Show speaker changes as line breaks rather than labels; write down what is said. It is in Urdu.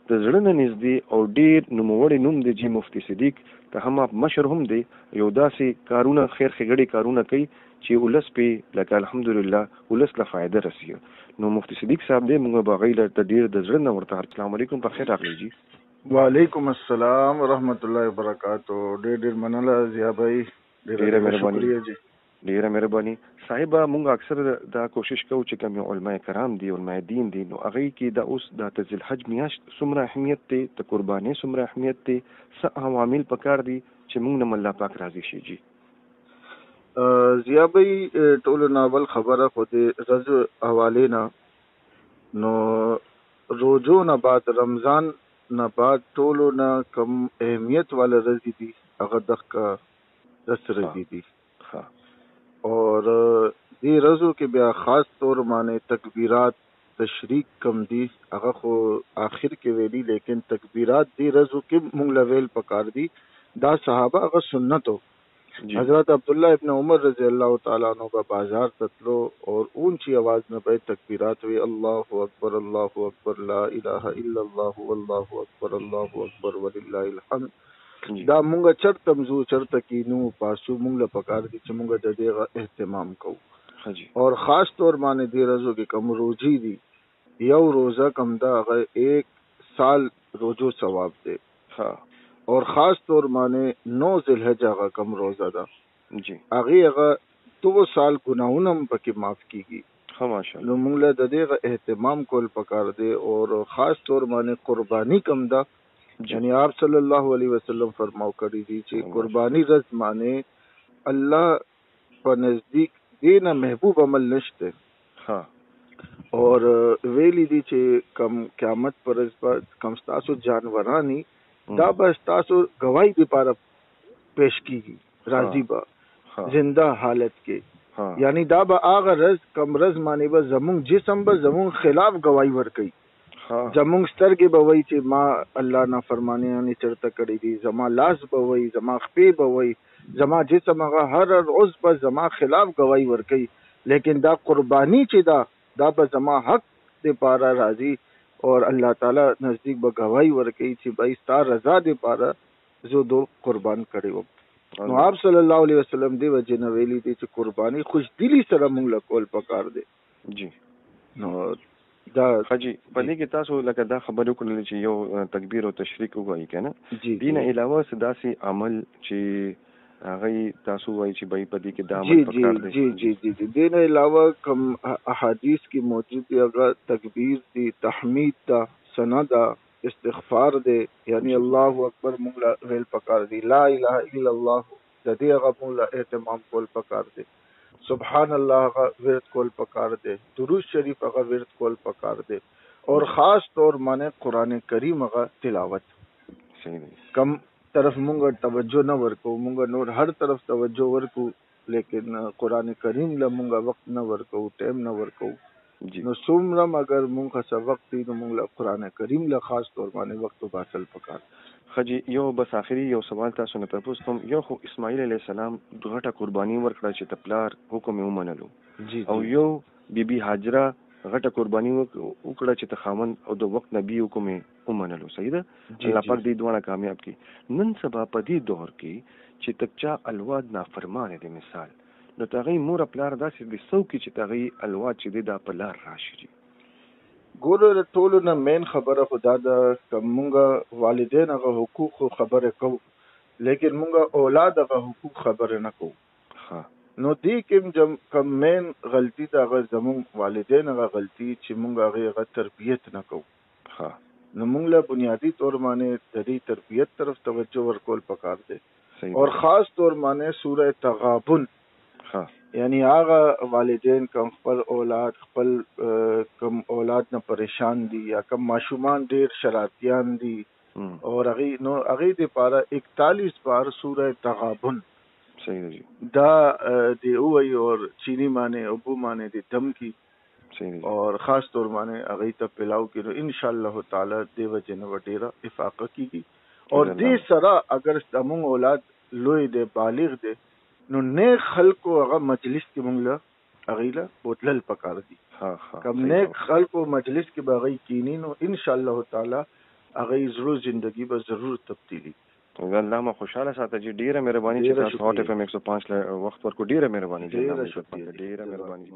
د زړه نه نږدې او ډېر نوموړی نوم دی چې مفتي صدیق ته هم مشر هم دی. یو داسې کارونه خیر ښېګړې کارونه کوي چې ولس پې لکه الحمدلله ولس له فایده رسېږي. نو مفتي صدیق صاحب دی موږ به هغوی له ډېر د زړه نه ورته السلام علیکم په خیر راغلی جي.
وعلیکم السلام ورحمت الله وبرکاتو. ډېر مننه ضیا بھائی،
ډېره مهرباني. ډېره مهرباني صاحب. موږ اکثر دا کوشش کوو چې کوم علماء کرام دي علماء دین دي نو هغوی کې دا اوس د ذی الحج میاشت څومره اهمیت دی، د قربانۍ څومره اهمیت دی، څه عوامل پکار دي چې موږ نه الله پاک راضي شي جي.
ضیا بھائی ټولو نه اول خبره خو د رضا حوالې نه نو روزو نه بعد رمضان نه بعد ټولو نه کم اهمیت والا رضی دي هغه دغه رس رضی دي. اور دی رزو کې بیا خاص طور باندې تکبیرات تشریق کم دي هغه خو آخر کې ویلي، لیکن تکبیرات دی رزو کې مونږ لویل پکار دي. دا صحابه هغه سنتو حضرت عبداللہ ابن عمر رضی اللہ تعالیٰ عنہ با بازار تتلو اور اونچی آواز میں بے تکبیرات ہوئی اللہ اکبر لا الہ الا اللہ واللہ اکبر وللہ الحمد. دا مونږه چرته مزو چرته کینو پاسو مونږ له پکار دي چې مونږ د دې اهتمام کوو. اور خاص طور باندې دې روزو کې کم روزي دي یو روزه کم دا هغه 1 سال روزو ثواب دی. اور خاص طور باندې 9 ذی الحجہ هغه کم روزه ده جی هغه 2 سال ګناهونه پکې معاف کیږي. ماشاءالله. نو مونږ له د دې اهتمام کول پکار دی. اور خاص طور باندې قربانی کم ده، یعنی آپ صلی اللہ علیہ وسلم فرماو کړی دي چې قربانی رز معنی الله په نزدیک دینه محبوب عمل نشته. اور ویلی دي چې کم قیامت پر کم تاسو جانورانی دا بس تاسو گواہی دی پاره پیش کیږي راضی با زندہ حالت کې. یعنی دا به هغه رز کم رز معنی به زمون جسم به زمون خلاف گواہی ورکړي. زمونږ سترګې به وایي چې ما الله نافرمانیانې چرته کړې دي، زما لاس به وایي، زما خپې به وایي، زما جسم هغه هر عضو به زما خلاف گواہی ورکوي. لیکن دا قربانی چې دا به زما حق د پاره راځي اور الله تعالی نزدیک به گواہی ورکوي چې بھائی ستا رضا د پاره زه دو قربان کړی وم. نو آپ صلی الله علیه وسلم دی وجه نه ویلي دي چې قربانی خوش دلی سره مونږ له کول پکار دی جی. نو دا
حاجی پدې کې تاسو لکه دا خبرو کولې چې یو تکبیر او تشریق وایي کنه دین علاوه سداسي عمل چې هغه تاسو وایي چې بای پدې کې دا عمل پکار دی.
جی دین علاوه کوم احادیث کې موجود دی هغه تکبیر دی، تحمید دا، ثنا دا، استغفار دی، یعنی الله اکبر مونږ ویل پکار دی، لا اله الا الله د دې هغه مونږ اهتمام کول پکار دی، سبحان اللہ کا ورد کول پکار دے، درود شریف کا ورد کول پکار دے. اور خاص طور مانے قرآن کریم کا تلاوت کم طرف مونگا توجہ نہ ورکو، مونگا نور ہر طرف توجہ ورکو لیکن قرآن کریم لا مونگا وقت نہ ورکو، ٹائم نہ ورکو. نو سومرم اگر مونگا سا وقت دی نو مونگا قرآن کریم لا خاص طور مانے وقت باطل پکار.
خجی یو بس آخری یو سوال تاسو نه تاسو کوم یو خو اسماعیل علیه السلام دغه قربانی ورکړه چې تپلار حکم یې ومنلو او یو بیبي هاجره غټه قربانی وکړه چې تخامن او د وخت نبی حکم یې ومنلو. صحیح ده الله پاک دې دوه کامیاب کړي. نن سبا په دې دور کې چې تکچا الواد نافرمانه دي مثال نو تغي مور پلار داسې د سو کې چې تغي الواد چې دا په لار راشي.
ګوره ټولو نه مین خبره خدا دا مونږه والدین هغه حقوق خبره کو لیکن مونږه اولاد هغه حقوق خبره نه کو. نو دې کې کم مین غلطی دا هغه زمون والدین هغه غلطی چې مونږه هغه تربیت نه کو. نو مونږ له بنیادی طور باندې د دې تربیت طرف توجه ورکول پکار دی. اور خاص طور باندې سورہ تغابن یعنی هغه والدین کم خپل اولاد کم اولاد نه پریشان دي یا کم معشومان ډیر شرارتیان دي اور هغه د پاره 41 بار سورہ تغابن
صحیح دی
دا دی وی اور چینی معنی ابو معنی دی دم کی اور خاص طور معنی هغه ته پلاو کړو ان شاء الله تعالی دیو جن وډیرا افاقه کیږي. اور دې سره اگر زموږ اولاد لوی دی بالغ دی نو نیک خلقو هغه مجلس کې مونږ له هغه له بوتلل پکار دي. کم نیک خلقو مجلس کې به هغه کینی نو ان شاء الله تعالی هغه زړه ژوندۍ به ضرور تبدیلی.
الله ما خوشاله ساته چې ډیره مهرباني چې تاسو هاټ اف ام 105 وخت ورکو. ډیره مهرباني.
ډیره مهرباني.